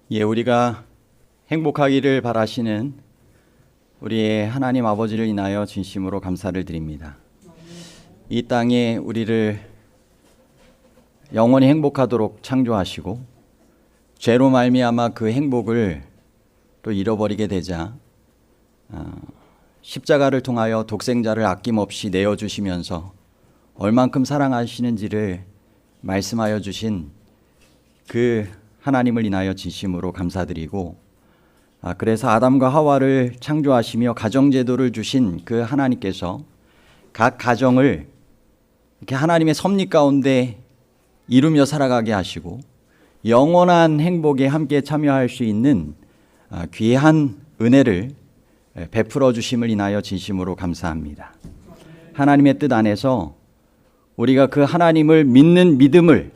우리가 행복하기를 바라시는 우리의 하나님 아버지를 인하여 진심으로 감사를 드립니다. 이 땅에 우리를 영원히 행복하도록 창조하시고 죄로 말미암아 그 행복을 또 잃어버리게 되자 십자가를 통하여 독생자를 아낌없이 내어주시면서 얼만큼 사랑하시는지를 말씀하여 주신 그 하나님을 인하여 진심으로 감사드리고, 그래서 아담과 하와를 창조하시며 가정제도를 주신 그 하나님께서 각 가정을 이렇게 하나님의 섭리 가운데 이루며 살아가게 하시고 영원한 행복에 함께 참여할 수 있는 귀한 은혜를 베풀어 주심을 인하여 진심으로 감사합니다. 하나님의 뜻 안에서 우리가 그 하나님을 믿는 믿음을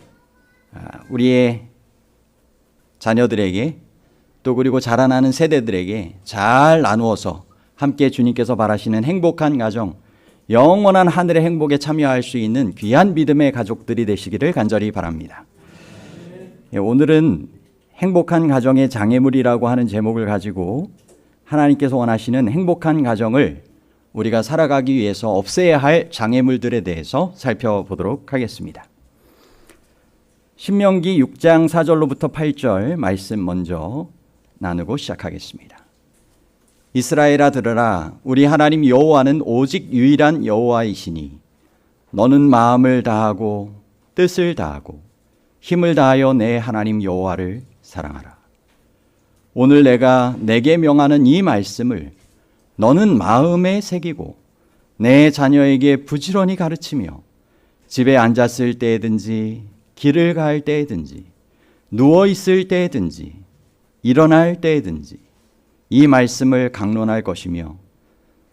우리의 자녀들에게 또 그리고 자라나는 세대들에게 잘 나누어서 함께 주님께서 바라시는 행복한 가정, 영원한 하늘의 행복에 참여할 수 있는 귀한 믿음의 가족들이 되시기를 간절히 바랍니다. 오늘은 행복한 가정의 장애물이라고 하는 제목을 가지고 하나님께서 원하시는 행복한 가정을 우리가 살아가기 위해서 없애야 할 장애물들에 대해서 살펴보도록 하겠습니다. 신명기 6장 4절로부터 8절 말씀 먼저 나누고 시작하겠습니다. 이스라엘아 들으라. 우리 하나님 여호와는 오직 유일한 여호와이시니 너는 마음을 다하고 뜻을 다하고 힘을 다하여 내 하나님 여호와를 사랑하라. 오늘 내가 내게 명하는 이 말씀을 너는 마음에 새기고 내 자녀에게 부지런히 가르치며 집에 앉았을 때든지 길을 갈 때든지 누워 있을 때든지 일어날 때든지 이 말씀을 강론할 것이며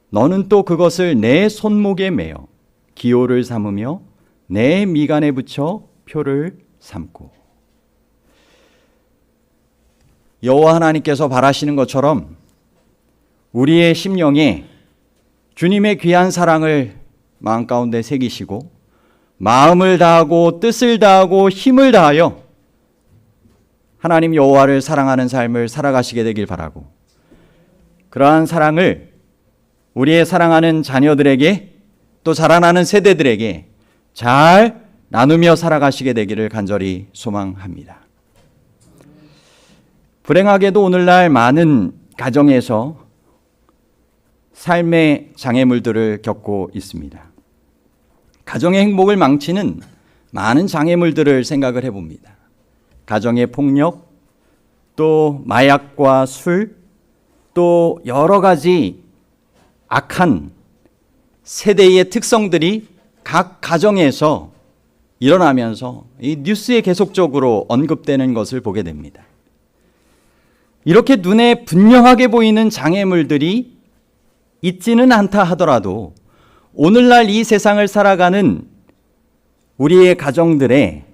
너는 또 그것을 내 손목에 매어 기호를 삼으며 내 미간에 붙여 표를 삼고. 여호와 하나님께서 바라시는 것처럼 우리의 심령에 주님의 귀한 사랑을 마음 가운데 새기시고 마음을 다하고 뜻을 다하고 힘을 다하여 하나님 여호와를 사랑하는 삶을 살아가시게 되길 바라고, 그러한 사랑을 우리의 사랑하는 자녀들에게 또 자라나는 세대들에게 잘 나누며 살아가시게 되기를 간절히 소망합니다. 불행하게도 오늘날 많은 가정에서 삶의 장애물들을 겪고 있습니다. 가정의 행복을 망치는 많은 장애물들을 생각을 해봅니다. 가정의 폭력, 또 마약과 술, 또 여러 가지 악한 세대의 특성들이 각 가정에서 일어나면서 이 뉴스에 계속적으로 언급되는 것을 보게 됩니다. 이렇게 눈에 분명하게 보이는 장애물들이 있지는 않다 하더라도 오늘날 이 세상을 살아가는 우리의 가정들의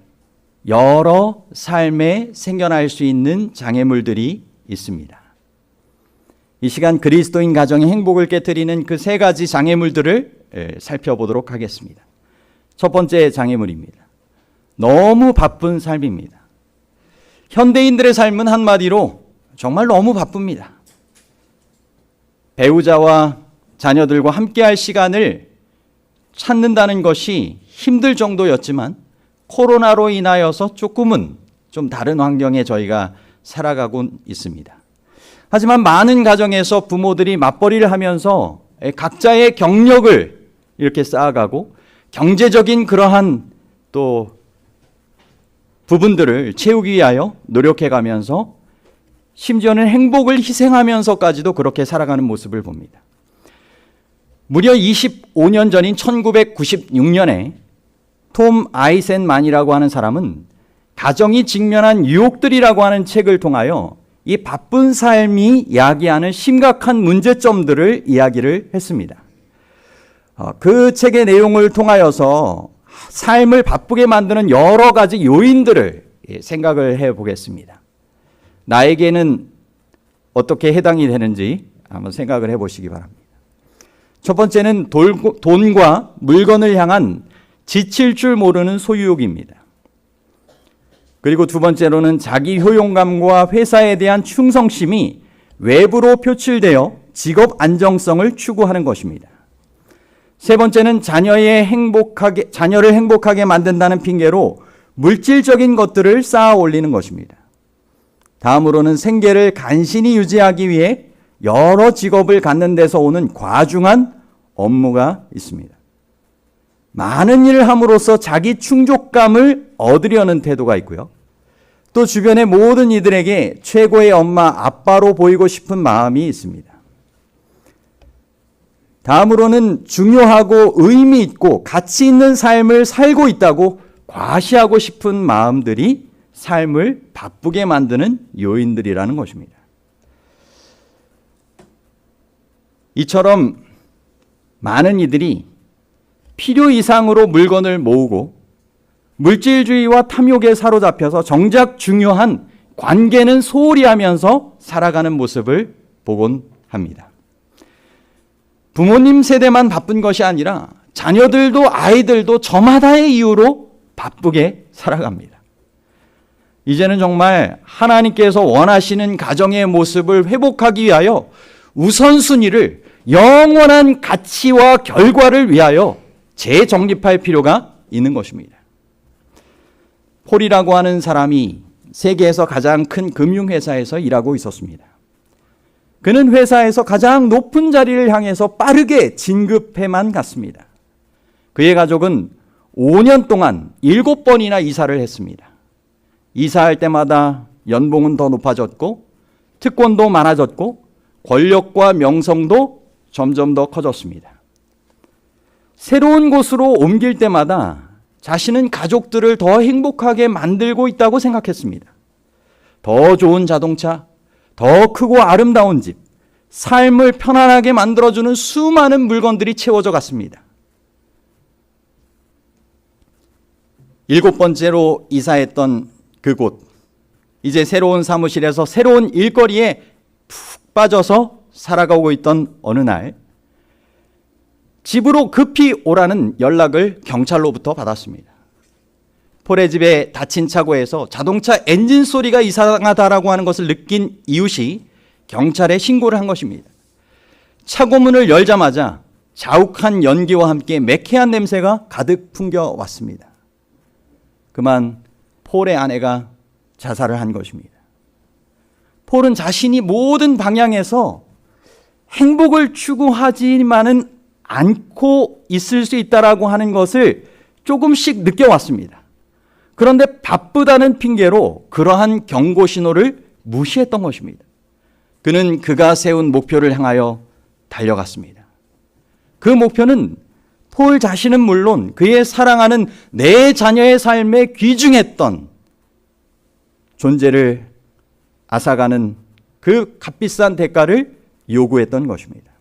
여러 삶에 생겨날 수 있는 장애물들이 있습니다. 이 시간 그리스도인 가정의 행복을 깨트리는 그 세 가지 장애물들을 살펴보도록 하겠습니다. 첫 번째 장애물입니다. 너무 바쁜 삶입니다. 현대인들의 삶은 한마디로 정말 너무 바쁩니다. 배우자와 자녀들과 함께할 시간을 찾는다는 것이 힘들 정도였지만 코로나로 인하여서 조금은 좀 다른 환경에 저희가 살아가고 있습니다. 하지만 많은 가정에서 부모들이 맞벌이를 하면서 각자의 경력을 이렇게 쌓아가고 경제적인 그러한 또 부분들을 채우기 위하여 노력해가면서 심지어는 행복을 희생하면서까지도 그렇게 살아가는 모습을 봅니다. 무려 25년 전인 1996년에 톰 아이센만이라고 하는 사람은 가정이 직면한 유혹들이라고 하는 책을 통하여 이 바쁜 삶이 야기하는 심각한 문제점들을 이야기를 했습니다. 그 책의 내용을 통하여서 삶을 바쁘게 만드는 여러 가지 요인들을 생각을 해보겠습니다. 나에게는 어떻게 해당이 되는지 한번 생각을 해보시기 바랍니다. 첫 번째는 돈과 물건을 향한 지칠 줄 모르는 소유욕입니다. 그리고 두 번째로는 자기 효용감과 회사에 대한 충성심이 외부로 표출되어 직업 안정성을 추구하는 것입니다. 세 번째는 자녀를 행복하게 만든다는 핑계로 물질적인 것들을 쌓아 올리는 것입니다. 다음으로는 생계를 간신히 유지하기 위해 여러 직업을 갖는 데서 오는 과중한 업무가 있습니다. 많은 일을 함으로써 자기 충족감을 얻으려는 태도가 있고요. 또 주변의 모든 이들에게 최고의 엄마, 아빠로 보이고 싶은 마음이 있습니다. 다음으로는 중요하고 의미 있고 가치 있는 삶을 살고 있다고 과시하고 싶은 마음들이 삶을 바쁘게 만드는 요인들이라는 것입니다. 이처럼 많은 이들이 필요 이상으로 물건을 모으고 물질주의와 탐욕에 사로잡혀서 정작 중요한 관계는 소홀히 하면서 살아가는 모습을 보곤 합니다. 부모님 세대만 바쁜 것이 아니라 자녀들도 아이들도 저마다의 이유로 바쁘게 살아갑니다. 이제는 정말 하나님께서 원하시는 가정의 모습을 회복하기 위하여 우선순위를 영원한 가치와 결과를 위하여 재정립할 필요가 있는 것입니다. 폴이라고 하는 사람이 세계에서 가장 큰 금융회사에서 일하고 있었습니다. 그는 회사에서 가장 높은 자리를 향해서 빠르게 진급해만 갔습니다. 그의 가족은 5년 동안 7번이나 이사를 했습니다. 이사할 때마다 연봉은 더 높아졌고 특권도 많아졌고 권력과 명성도 점점 더 커졌습니다. 새로운 곳으로 옮길 때마다 자신은 가족들을 더 행복하게 만들고 있다고 생각했습니다. 더 좋은 자동차, 더 크고 아름다운 집, 삶을 편안하게 만들어주는 수많은 물건들이 채워져 갔습니다. 7번째로 이사했던 그곳, 이제 새로운 사무실에서 새로운 일거리에 푹 빠져서 살아가고 있던 어느 날 집으로 급히 오라는 연락을 경찰로부터 받았습니다. 폴의 집에 닫힌 차고에서 자동차 엔진 소리가 이상하다라고 하는 것을 느낀 이웃이 경찰에 신고를 한 것입니다. 차고문을 열자마자 자욱한 연기와 함께 매캐한 냄새가 가득 풍겨왔습니다. 그만 폴의 아내가 자살을 한 것입니다. 폴은 자신이 모든 방향에서 행복을 추구하지만은 않고 있을 수 있다라고 하는 것을 조금씩 느껴왔습니다. 그런데 바쁘다는 핑계로 그러한 경고 신호를 무시했던 것입니다. 그는 그가 세운 목표를 향하여 달려갔습니다. 그 목표는 폴 자신은 물론 그의 사랑하는 네 자녀의 삶에 귀중했던 존재를 앗아가는 그 값비싼 대가를 요구했던 것입니다.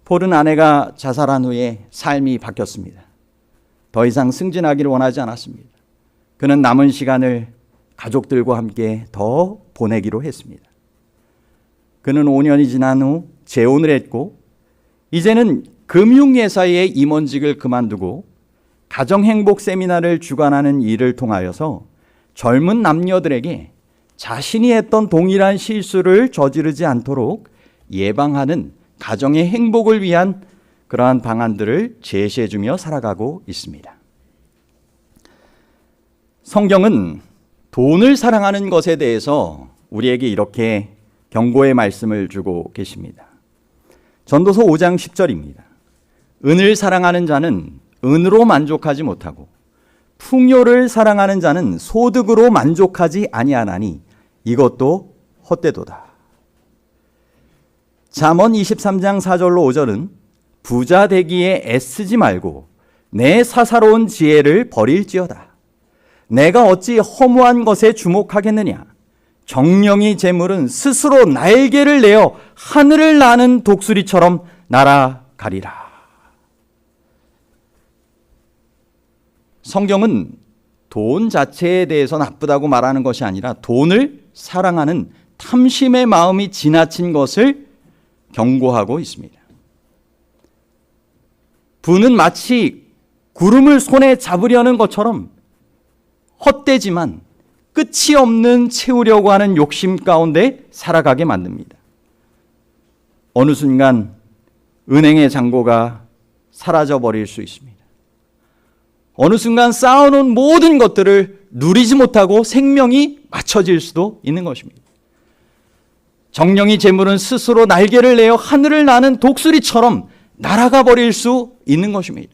폴은 아내가 자살한 후에 삶이 바뀌었습니다. 더 이상 승진하기를 원하지 않았습니다. 그는 남은 시간을 가족들과 함께 더 보내기로 했습니다. 그는 5년이 지난 후 재혼을 했고 이제는 금융회사의 임원직을 그만두고 가정행복 세미나를 주관하는 일을 통하여서 젊은 남녀들에게 자신이 했던 동일한 실수를 저지르지 않도록 예방하는 가정의 행복을 위한 그러한 방안들을 제시해주며 살아가고 있습니다. 성경은 돈을 사랑하는 것에 대해서 우리에게 이렇게 경고의 말씀을 주고 계십니다. 전도서 5장 10절입니다. 은을 사랑하는 자는 은으로 만족하지 못하고 풍요를 사랑하는 자는 소득으로 만족하지 아니하나니 이것도 헛되도다. 잠언 23장 4절로 5절은 부자 되기에 애쓰지 말고 내 사사로운 지혜를 버릴지어다. 내가 어찌 허무한 것에 주목하겠느냐. 정령이 재물은 스스로 날개를 내어 하늘을 나는 독수리처럼 날아가리라. 성경은 돈 자체에 대해서 나쁘다고 말하는 것이 아니라 돈을 사랑하는 탐심의 마음이 지나친 것을 경고하고 있습니다. 부는 마치 구름을 손에 잡으려는 것처럼 헛되지만 끝이 없는 채우려고 하는 욕심 가운데 살아가게 만듭니다. 어느 순간 은행의 잔고가 사라져버릴 수 있습니다. 어느 순간 쌓아놓은 모든 것들을 누리지 못하고 생명이 맞춰질 수도 있는 것입니다. 정령이 재물은 스스로 날개를 내어 하늘을 나는 독수리처럼 날아가 버릴 수 있는 것입니다.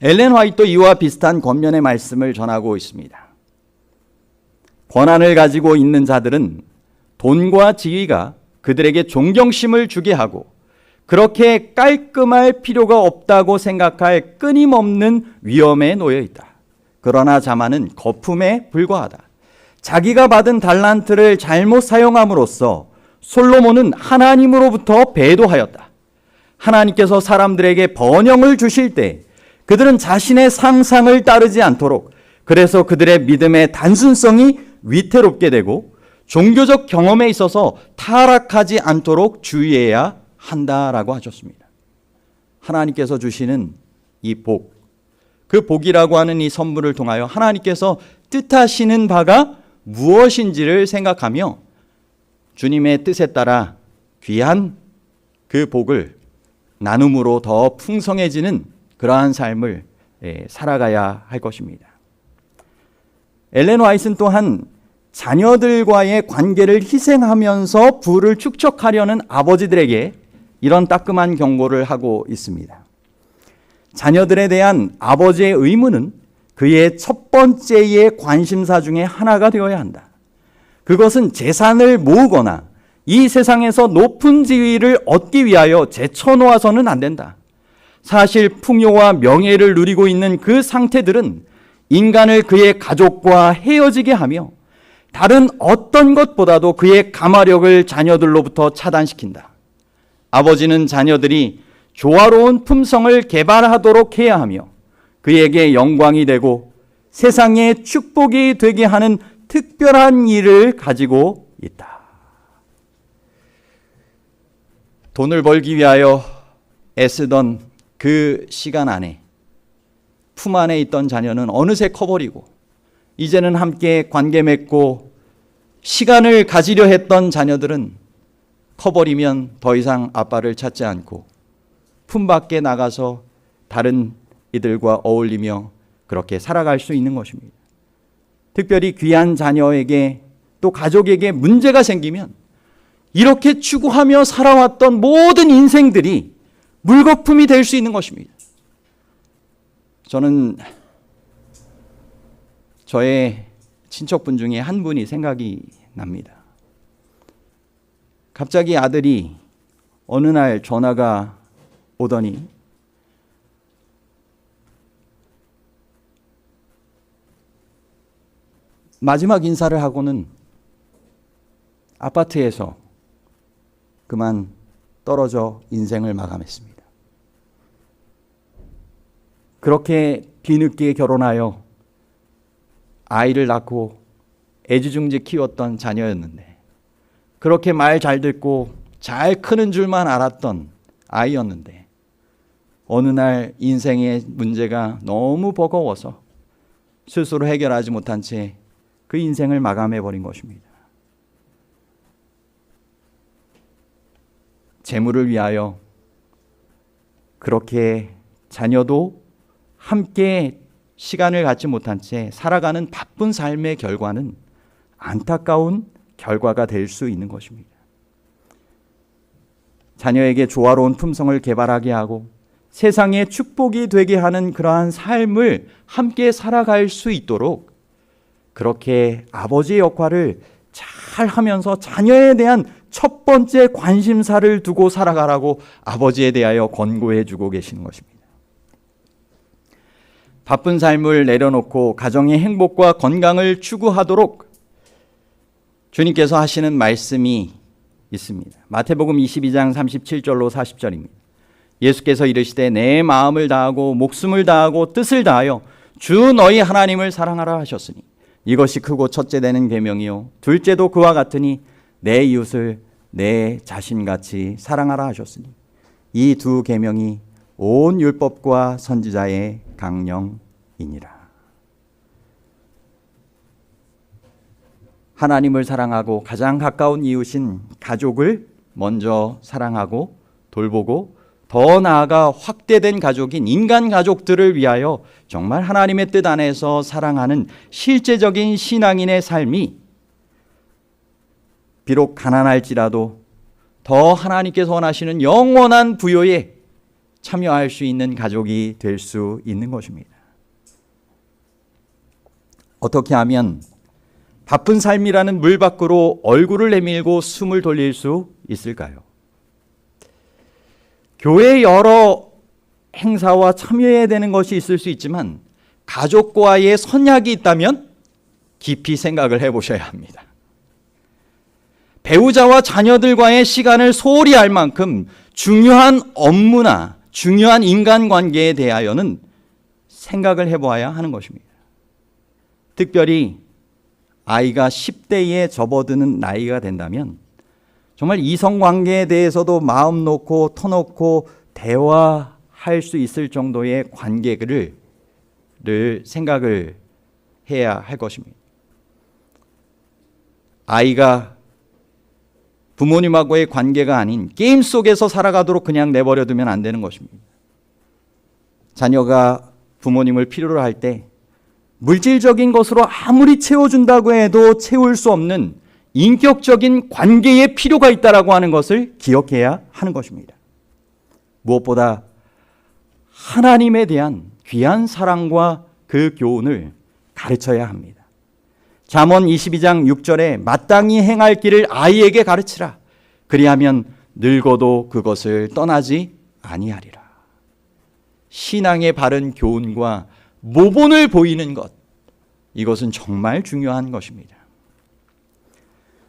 엘렌 화이트도 이와 비슷한 권면의 말씀을 전하고 있습니다. 권한을 가지고 있는 자들은 돈과 지위가 그들에게 존경심을 주게 하고 그렇게 깔끔할 필요가 없다고 생각할 끊임없는 위험에 놓여 있다. 그러나 자만은 거품에 불과하다. 자기가 받은 달란트를 잘못 사용함으로써 솔로몬은 하나님으로부터 배도하였다. 하나님께서 사람들에게 번영을 주실 때 그들은 자신의 상상을 따르지 않도록, 그래서 그들의 믿음의 단순성이 위태롭게 되고 종교적 경험에 있어서 타락하지 않도록 주의해야 한다라고 하셨습니다. 하나님께서 주시는 이 복, 그 복이라고 하는 이 선물을 통하여 하나님께서 뜻하시는 바가 무엇인지를 생각하며 주님의 뜻에 따라 귀한 그 복을 나눔으로 더 풍성해지는 그러한 삶을 살아가야 할 것입니다. 엘렌 화이트는 또한 자녀들과의 관계를 희생하면서 부를 축적하려는 아버지들에게 이런 따끔한 경고를 하고 있습니다. 자녀들에 대한 아버지의 의무는 그의 첫 번째의 관심사 중에 하나가 되어야 한다. 그것은 재산을 모으거나 이 세상에서 높은 지위를 얻기 위하여 제쳐놓아서는 안 된다. 사실 풍요와 명예를 누리고 있는 그 상태들은 인간을 그의 가족과 헤어지게 하며 다른 어떤 것보다도 그의 가마력을 자녀들로부터 차단시킨다. 아버지는 자녀들이 조화로운 품성을 개발하도록 해야 하며 그에게 영광이 되고 세상에 축복이 되게 하는 특별한 일을 가지고 있다. 돈을 벌기 위하여 애쓰던 그 시간 안에 품 안에 있던 자녀는 어느새 커버리고 이제는 함께 관계 맺고 시간을 가지려 했던 자녀들은 커버리면 더 이상 아빠를 찾지 않고 품 밖에 나가서 다른 이들과 어울리며 그렇게 살아갈 수 있는 것입니다. 특별히 귀한 자녀에게 또 가족에게 문제가 생기면 이렇게 추구하며 살아왔던 모든 인생들이 물거품이 될 수 있는 것입니다. 저는 저의 친척분 중에 한 분이 생각이 납니다. 갑자기 아들이 어느 날 전화가 오더니 마지막 인사를 하고는 아파트에서 그만 떨어져 인생을 마감했습니다. 그렇게 뒤늦게 결혼하여 아이를 낳고 애지중지 키웠던 자녀였는데 그렇게 말 잘 듣고 잘 크는 줄만 알았던 아이였는데 어느 날 인생의 문제가 너무 버거워서 스스로 해결하지 못한 채 그 인생을 마감해버린 것입니다. 재물을 위하여 그렇게 자녀도 함께 시간을 갖지 못한 채 살아가는 바쁜 삶의 결과는 안타까운 결과가 될 수 있는 것입니다. 자녀에게 조화로운 품성을 개발하게 하고 세상에 축복이 되게 하는 그러한 삶을 함께 살아갈 수 있도록 그렇게 아버지의 역할을 잘 하면서 자녀에 대한 첫 번째 관심사를 두고 살아가라고 아버지에 대하여 권고해 주고 계시는 것입니다. 바쁜 삶을 내려놓고 가정의 행복과 건강을 추구하도록 주님께서 하시는 말씀이 있습니다. 마태복음 22장 37절로 40절입니다. 예수께서 이르시되 내 마음을 다하고 목숨을 다하고 뜻을 다하여 주 너희 하나님을 사랑하라 하셨으니 이것이 크고 첫째 되는 계명이요 둘째도 그와 같으니 내 이웃을 내 자신같이 사랑하라 하셨으니 이 두 계명이 온 율법과 선지자의 강령이니라. 하나님을 사랑하고 가장 가까운 이웃인 가족을 먼저 사랑하고 돌보고 더 나아가 확대된 가족인 인간 가족들을 위하여 정말 하나님의 뜻 안에서 사랑하는 실제적인 신앙인의 삶이 비록 가난할지라도 더 하나님께서 원하시는 영원한 부요에 참여할 수 있는 가족이 될 수 있는 것입니다. 어떻게 하면 바쁜 삶이라는 물 밖으로 얼굴을 내밀고 숨을 돌릴 수 있을까요? 교회 여러 행사와 참여해야 되는 것이 있을 수 있지만 가족과의 선약이 있다면 깊이 생각을 해보셔야 합니다. 배우자와 자녀들과의 시간을 소홀히 할 만큼 중요한 업무나 중요한 인간관계에 대하여는 생각을 해보아야 하는 것입니다. 특별히 아이가 10대에 접어드는 나이가 된다면 정말 이성관계에 대해서도 마음 놓고 터놓고 대화할 수 있을 정도의 관계를 생각을 해야 할 것입니다. 아이가 부모님하고의 관계가 아닌 게임 속에서 살아가도록 그냥 내버려 두면 안 되는 것입니다. 자녀가 부모님을 필요로 할 때 물질적인 것으로 아무리 채워준다고 해도 채울 수 없는 인격적인 관계의 필요가 있다라고 하는 것을 기억해야 하는 것입니다. 무엇보다 하나님에 대한 귀한 사랑과 그 교훈을 가르쳐야 합니다. 잠언 22장 6절에 마땅히 행할 길을 아이에게 가르치라. 그리하면 늙어도 그것을 떠나지 아니하리라. 신앙의 바른 교훈과 모본을 보이는 것, 이것은 정말 중요한 것입니다.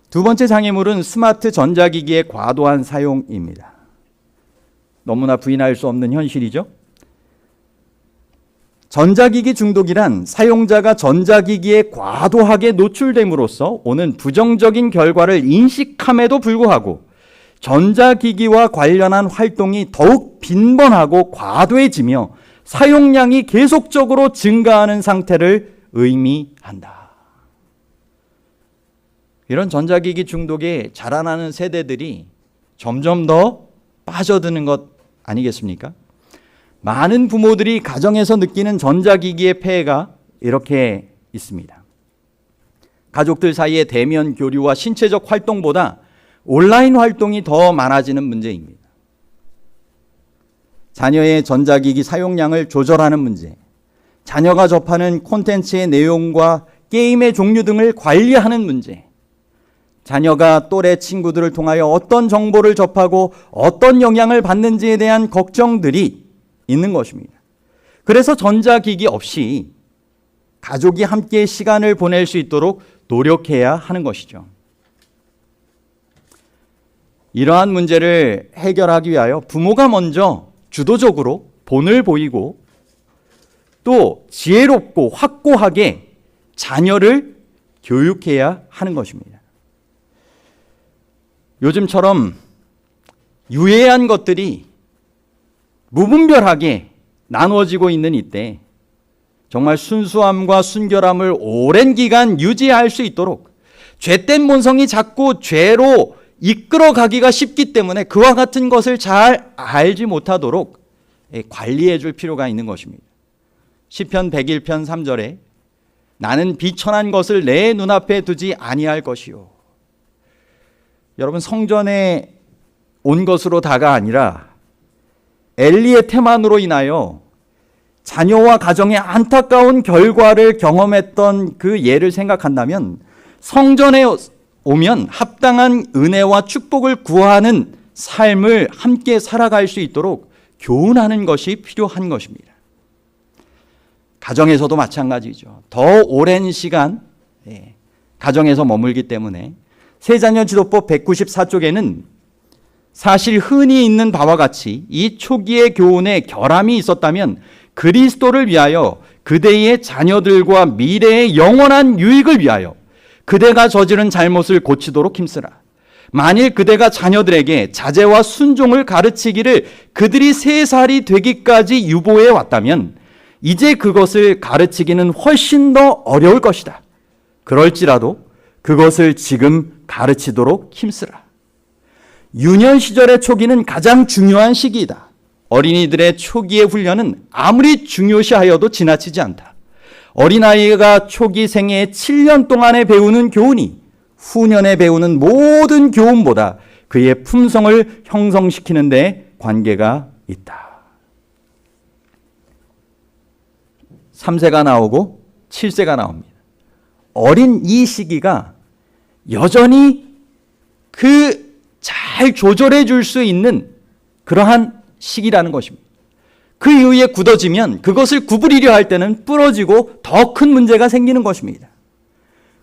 두 번째 장애물은 스마트 전자기기의 과도한 사용입니다. 너무나 부인할 수 없는 현실이죠. 전자기기 중독이란 사용자가 전자기기에 과도하게 노출됨으로써 오는 부정적인 결과를 인식함에도 불구하고 전자기기와 관련한 활동이 더욱 빈번하고 과도해지며 사용량이 계속적으로 증가하는 상태를 의미한다. 이런 전자기기 중독에 자라나는 세대들이 점점 더 빠져드는 것 아니겠습니까? 많은 부모들이 가정에서 느끼는 전자기기의 폐해가 이렇게 있습니다. 가족들 사이의 대면 교류와 신체적 활동보다 온라인 활동이 더 많아지는 문제입니다. 자녀의 전자기기 사용량을 조절하는 문제, 자녀가 접하는 콘텐츠의 내용과 게임의 종류 등을 관리하는 문제, 자녀가 또래 친구들을 통하여 어떤 정보를 접하고 어떤 영향을 받는지에 대한 걱정들이 있는 것입니다. 그래서 전자기기 없이 가족이 함께 시간을 보낼 수 있도록 노력해야 하는 것이죠. 이러한 문제를 해결하기 위하여 부모가 먼저 주도적으로 본을 보이고 또 지혜롭고 확고하게 자녀를 교육해야 하는 것입니다. 요즘처럼 유해한 것들이 무분별하게 나누어지고 있는 이때 정말 순수함과 순결함을 오랜 기간 유지할 수 있도록 죄된 본성이 자꾸 죄로 이끌어가기가 쉽기 때문에 그와 같은 것을 잘 알지 못하도록 관리해 줄 필요가 있는 것입니다. 시편 101편 3절에 나는 비천한 것을 내 눈앞에 두지 아니할 것이요. 여러분, 성전에 온 것으로 다가 아니라 엘리의 태만으로 인하여 자녀와 가정의 안타까운 결과를 경험했던 그 예를 생각한다면 성전에 오면 합당한 은혜와 축복을 구하는 삶을 함께 살아갈 수 있도록 교훈하는 것이 필요한 것입니다. 가정에서도 마찬가지죠. 더 오랜 시간 가정에서 머물기 때문에 세자녀 지도법 194쪽에는 사실 흔히 있는 바와 같이 이 초기의 교훈에 결함이 있었다면 그리스도를 위하여 그대의 자녀들과 미래의 영원한 유익을 위하여 그대가 저지른 잘못을 고치도록 힘쓰라. 만일 그대가 자녀들에게 자제와 순종을 가르치기를 그들이 3살이 되기까지 유보해 왔다면 이제 그것을 가르치기는 훨씬 더 어려울 것이다. 그럴지라도 그것을 지금 가르치도록 힘쓰라. 유년 시절의 초기는 가장 중요한 시기이다. 어린이들의 초기의 훈련은 아무리 중요시하여도 지나치지 않다. 어린아이가 초기 생애의 7년 동안에 배우는 교훈이 후년에 배우는 모든 교훈보다 그의 품성을 형성시키는 데 관계가 있다. 3세가 나오고 7세가 나옵니다. 어린 이 시기가 여전히 그 잘 조절해 줄 수 있는 그러한 시기라는 것입니다. 그 이후에 굳어지면 그것을 구부리려 할 때는 부러지고 더 큰 문제가 생기는 것입니다.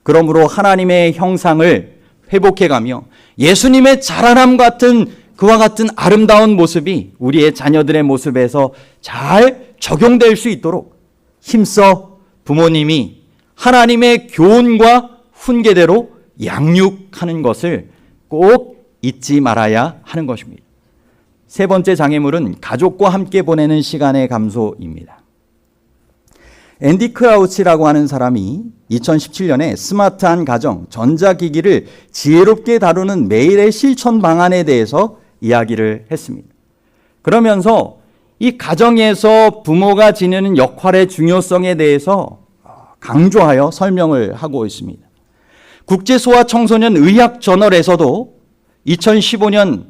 그러므로 하나님의 형상을 회복해가며 예수님의 자라남 같은 그와 같은 아름다운 모습이 우리의 자녀들의 모습에서 잘 적용될 수 있도록 힘써 부모님이 하나님의 교훈과 훈계대로 양육하는 것을 꼭 잊지 말아야 하는 것입니다. 세 번째 장애물은 가족과 함께 보내는 시간의 감소입니다. 앤디 크라우치라고 하는 사람이 2017년에 스마트한 가정, 전자기기를 지혜롭게 다루는 매일의 실천 방안에 대해서 이야기를 했습니다. 그러면서 이 가정에서 부모가 지니는 역할의 중요성에 대해서 강조하여 설명을 하고 있습니다. 국제소아청소년 의학저널에서도 2015년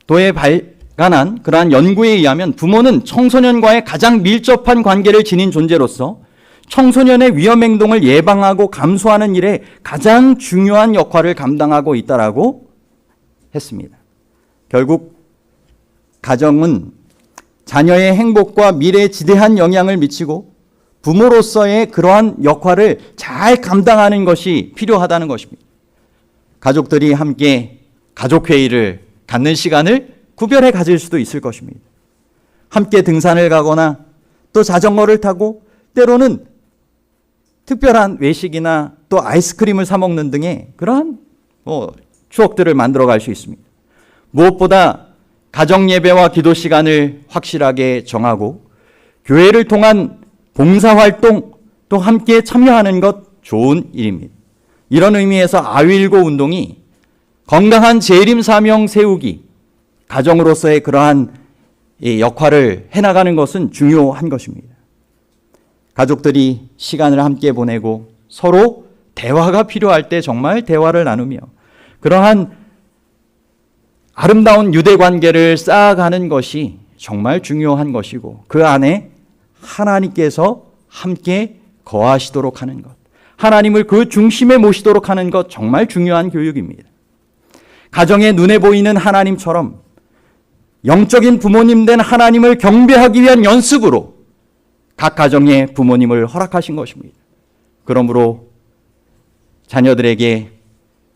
도에 발간한 그러한 연구에 의하면 부모는 청소년과의 가장 밀접한 관계를 지닌 존재로서 청소년의 위험행동을 예방하고 감소하는 일에 가장 중요한 역할을 감당하고 있다라고 했습니다. 결국 가정은 자녀의 행복과 미래에 지대한 영향을 미치고 부모로서의 그러한 역할을 잘 감당하는 것이 필요하다는 것입니다. 가족들이 함께 가족회의를 갖는 시간을 구별해 가질 수도 있을 것입니다. 함께 등산을 가거나 또 자전거를 타고 때로는 특별한 외식이나 또 아이스크림을 사 먹는 등의 그러한 추억들을 만들어 갈 수 있습니다. 무엇보다 가정 예배와 기도 시간을 확실하게 정하고 교회를 통한 봉사활동 또 함께 참여하는 것 좋은 일입니다. 이런 의미에서 아윌고 운동이 건강한 재림 사명 세우기, 가정으로서의 그러한 역할을 해나가는 것은 중요한 것입니다. 가족들이 시간을 함께 보내고 서로 대화가 필요할 때 정말 대화를 나누며 그러한 아름다운 유대관계를 쌓아가는 것이 정말 중요한 것이고 그 안에 하나님께서 함께 거하시도록 하는 것, 하나님을 그 중심에 모시도록 하는 것 정말 중요한 교육입니다. 가정의 눈에 보이는 하나님처럼 영적인 부모님 된 하나님을 경배하기 위한 연습으로 각 가정의 부모님을 허락하신 것입니다. 그러므로 자녀들에게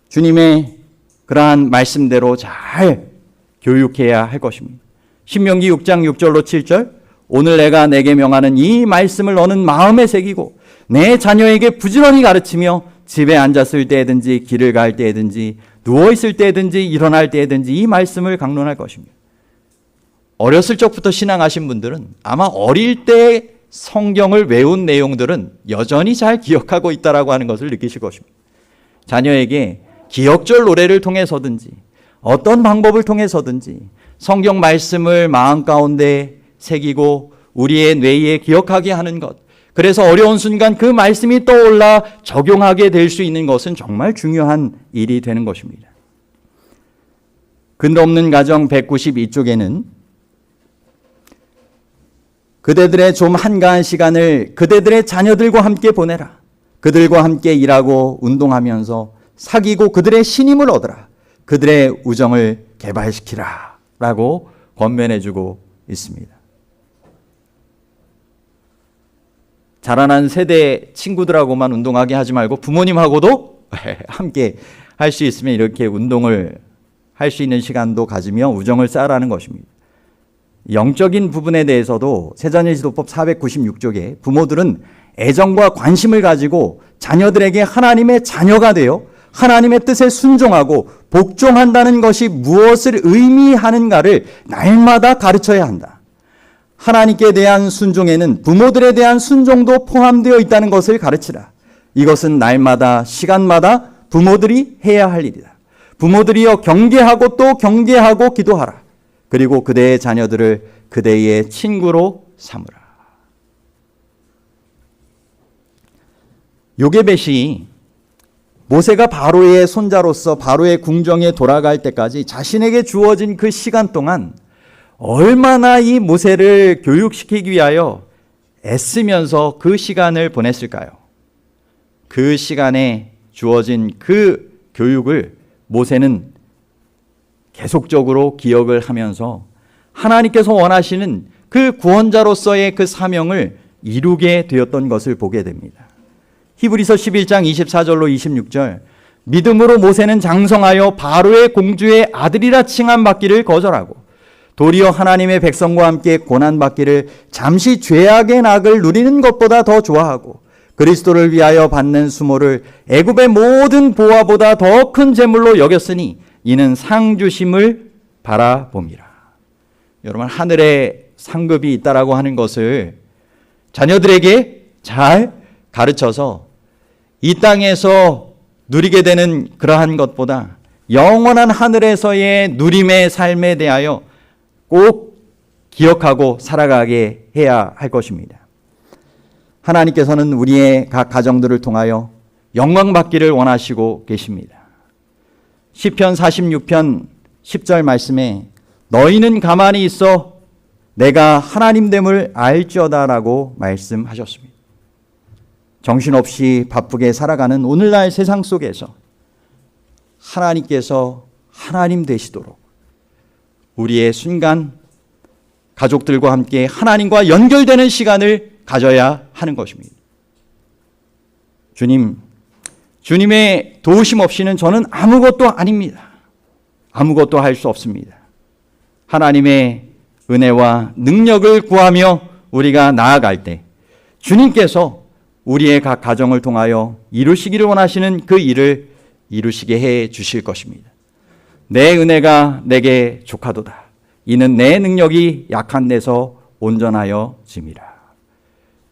주님의 그러한 말씀대로 잘 교육해야 할 것입니다. 신명기 6장 6절로 7절 오늘 내가 내게 명하는 이 말씀을 너는 마음에 새기고 내 자녀에게 부지런히 가르치며 집에 앉았을 때든지 길을 갈 때든지 누워있을 때든지 일어날 때든지 이 말씀을 강론할 것입니다. 어렸을 적부터 신앙하신 분들은 아마 어릴 때 성경을 외운 내용들은 여전히 잘 기억하고 있다라고 하는 것을 느끼실 것입니다. 자녀에게 기억절 노래를 통해서든지 어떤 방법을 통해서든지 성경 말씀을 마음 가운데 새기고 우리의 뇌에 기억하게 하는 것, 그래서 어려운 순간 그 말씀이 떠올라 적용하게 될 수 있는 것은 정말 중요한 일이 되는 것입니다. 근없는 가정 192쪽에는 그대들의 좀 한가한 시간을 그대들의 자녀들과 함께 보내라. 그들과 함께 일하고 운동하면서 사귀고 그들의 신임을 얻으라. 그들의 우정을 개발시키라. 라고 권면해주고 있습니다. 자라난 세대 친구들하고만 운동하게 하지 말고 부모님하고도 함께 할 수 있으면 이렇게 운동을 할 수 있는 시간도 가지며 우정을 쌓으라는 것입니다. 영적인 부분에 대해서도 세자녀지도법 496쪽에 부모들은 애정과 관심을 가지고 자녀들에게 하나님의 자녀가 되어 하나님의 뜻에 순종하고 복종한다는 것이 무엇을 의미하는가를 날마다 가르쳐야 한다. 하나님께 대한 순종에는 부모들에 대한 순종도 포함되어 있다는 것을 가르치라. 이것은 날마다 시간마다 부모들이 해야 할 일이다. 부모들이여 경계하고 또 경계하고 기도하라. 그리고 그대의 자녀들을 그대의 친구로 삼으라. 요게벳이 모세가 바로의 손자로서 바로의 궁정에 돌아갈 때까지 자신에게 주어진 그 시간 동안 얼마나 이 모세를 교육시키기 위하여 애쓰면서 그 시간을 보냈을까요? 그 시간에 주어진 그 교육을 모세는 계속적으로 기억을 하면서 하나님께서 원하시는 그 구원자로서의 그 사명을 이루게 되었던 것을 보게 됩니다. 히브리서 11장 24절로 26절, 믿음으로 모세는 장성하여 바로의 공주의 아들이라 칭함받기를 거절하고 도리어 하나님의 백성과 함께 고난받기를 잠시 죄악의 낙을 누리는 것보다 더 좋아하고 그리스도를 위하여 받는 수모를 애굽의 모든 보화보다 더 큰 재물로 여겼으니 이는 상 주심을 바라봅니다. 여러분, 하늘에 상급이 있다라고 하는 것을 자녀들에게 잘 가르쳐서 이 땅에서 누리게 되는 그러한 것보다 영원한 하늘에서의 누림의 삶에 대하여 꼭 기억하고 살아가게 해야 할 것입니다. 하나님께서는 우리의 각 가정들을 통하여 영광받기를 원하시고 계십니다. 시편 46편 10절 말씀에 너희는 가만히 있어 내가 하나님됨을 알지어다라고 말씀하셨습니다. 정신없이 바쁘게 살아가는 오늘날 세상 속에서 하나님께서 하나님 되시도록 우리의 순간 가족들과 함께 하나님과 연결되는 시간을 가져야 하는 것입니다. 주님의 도우심 없이는 저는 아무것도 아닙니다. 아무것도 할 수 없습니다. 하나님의 은혜와 능력을 구하며 우리가 나아갈 때 주님께서 우리의 각 가정을 통하여 이루시기를 원하시는 그 일을 이루시게 해 주실 것입니다. 내 은혜가 내게 족하도다. 이는 내 능력이 약한 데서 온전하여 짐이라.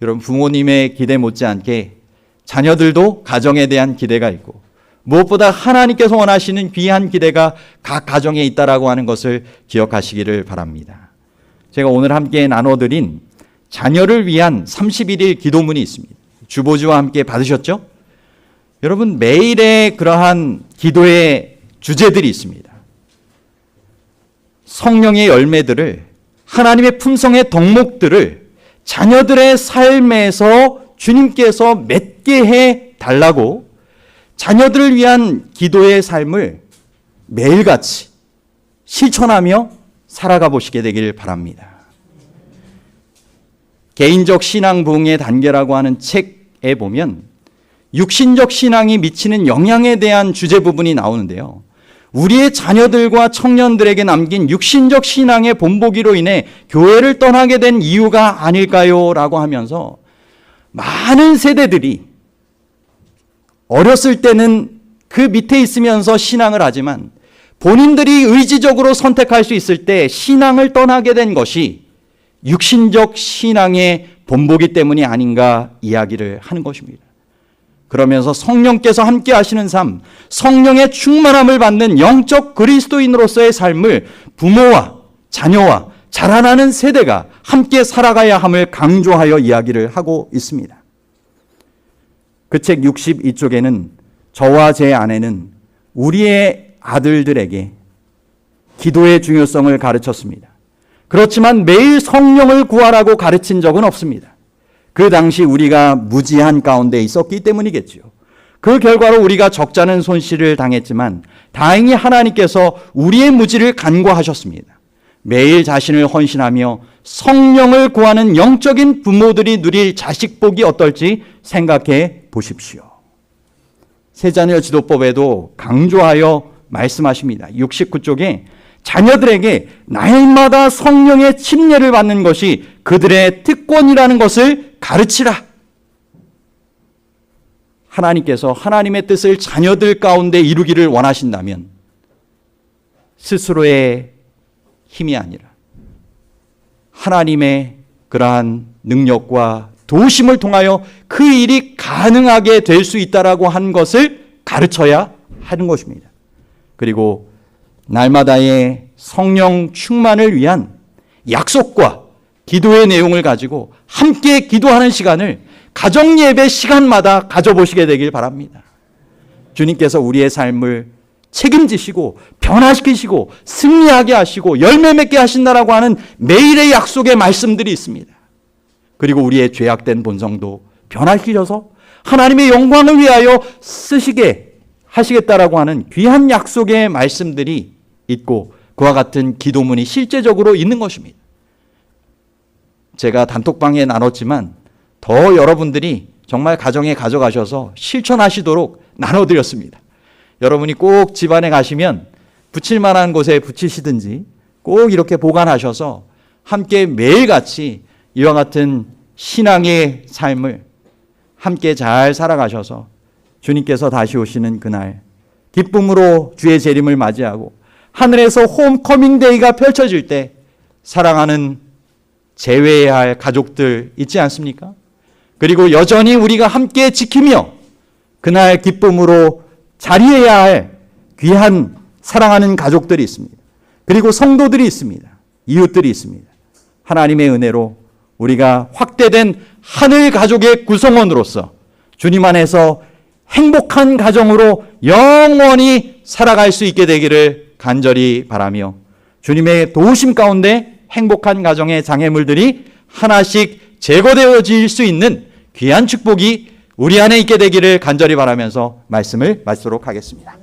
여러분, 부모님의 기대 못지않게 자녀들도 가정에 대한 기대가 있고 무엇보다 하나님께서 원하시는 귀한 기대가 각 가정에 있다라고 하는 것을 기억하시기를 바랍니다. 제가 오늘 함께 나눠드린 자녀를 위한 31일 기도문이 있습니다. 주보지와 함께 받으셨죠? 여러분, 매일의 그러한 기도의 주제들이 있습니다. 성령의 열매들을, 하나님의 품성의 덕목들을 자녀들의 삶에서 주님께서 맺게 해 달라고 자녀들을 위한 기도의 삶을 매일같이 실천하며 살아가 보시게 되길 바랍니다. 개인적 신앙 부흥의 단계라고 하는 책에 보면 육신적 신앙이 미치는 영향에 대한 주제 부분이 나오는데요. 우리의 자녀들과 청년들에게 남긴 육신적 신앙의 본보기로 인해 교회를 떠나게 된 이유가 아닐까요? 라고 하면서 많은 세대들이 어렸을 때는 그 밑에 있으면서 신앙을 하지만 본인들이 의지적으로 선택할 수 있을 때 신앙을 떠나게 된 것이 육신적 신앙의 본보기 때문이 아닌가 이야기를 하는 것입니다. 그러면서 성령께서 함께 하시는 삶, 성령의 충만함을 받는 영적 그리스도인으로서의 삶을 부모와 자녀와 자라나는 세대가 함께 살아가야 함을 강조하여 이야기를 하고 있습니다. 그 책 62쪽에는 저와 제 아내는 우리의 아들들에게 기도의 중요성을 가르쳤습니다. 그렇지만 매일 성령을 구하라고 가르친 적은 없습니다. 그 당시 우리가 무지한 가운데 있었기 때문이겠지요. 그 결과로 우리가 적잖은 손실을 당했지만 다행히 하나님께서 우리의 무지를 간과하셨습니다. 매일 자신을 헌신하며 성령을 구하는 영적인 부모들이 누릴 자식복이 어떨지 생각해 보십시오. 세자녀 지도법에도 강조하여 말씀하십니다. 69쪽에 자녀들에게 날마다 성령의 침례를 받는 것이 그들의 특권이라는 것을 가르치라. 하나님께서 하나님의 뜻을 자녀들 가운데 이루기를 원하신다면 스스로의 힘이 아니라 하나님의 그러한 능력과 도심을 통하여 그 일이 가능하게 될 수 있다라고 한 것을 가르쳐야 하는 것입니다. 그리고 날마다의 성령 충만을 위한 약속과 기도의 내용을 가지고 함께 기도하는 시간을 가정 예배 시간마다 가져보시게 되길 바랍니다. 주님께서 우리의 삶을 책임지시고 변화시키시고 승리하게 하시고 열매 맺게 하신다라고 하는 매일의 약속의 말씀들이 있습니다. 그리고 우리의 죄악된 본성도 변화시켜서 하나님의 영광을 위하여 쓰시게 하시겠다라고 하는 귀한 약속의 말씀들이 있고 그와 같은 기도문이 실제적으로 있는 것입니다. 제가 단톡방에 나눴지만 더 여러분들이 정말 가정에 가져가셔서 실천하시도록 나눠드렸습니다. 여러분이 꼭 집안에 가시면 붙일 만한 곳에 붙이시든지 꼭 이렇게 보관하셔서 함께 매일같이 이와 같은 신앙의 삶을 함께 잘 살아가셔서 주님께서 다시 오시는 그날 기쁨으로 주의 재림을 맞이하고 하늘에서 홈커밍 데이가 펼쳐질 때 사랑하는 재회해야 할 가족들 있지 않습니까? 그리고 여전히 우리가 함께 지키며 그날 기쁨으로 자리해야 할 귀한 사랑하는 가족들이 있습니다. 그리고 성도들이 있습니다. 이웃들이 있습니다. 하나님의 은혜로 우리가 확대된 하늘 가족의 구성원으로서 주님 안에서 행복한 가정으로 영원히 살아갈 수 있게 되기를 간절히 바라며 주님의 도우심 가운데 행복한 가정의 장애물들이 하나씩 제거되어질 수 있는 귀한 축복이 우리 안에 있게 되기를 간절히 바라면서 말씀을 마치도록 하겠습니다.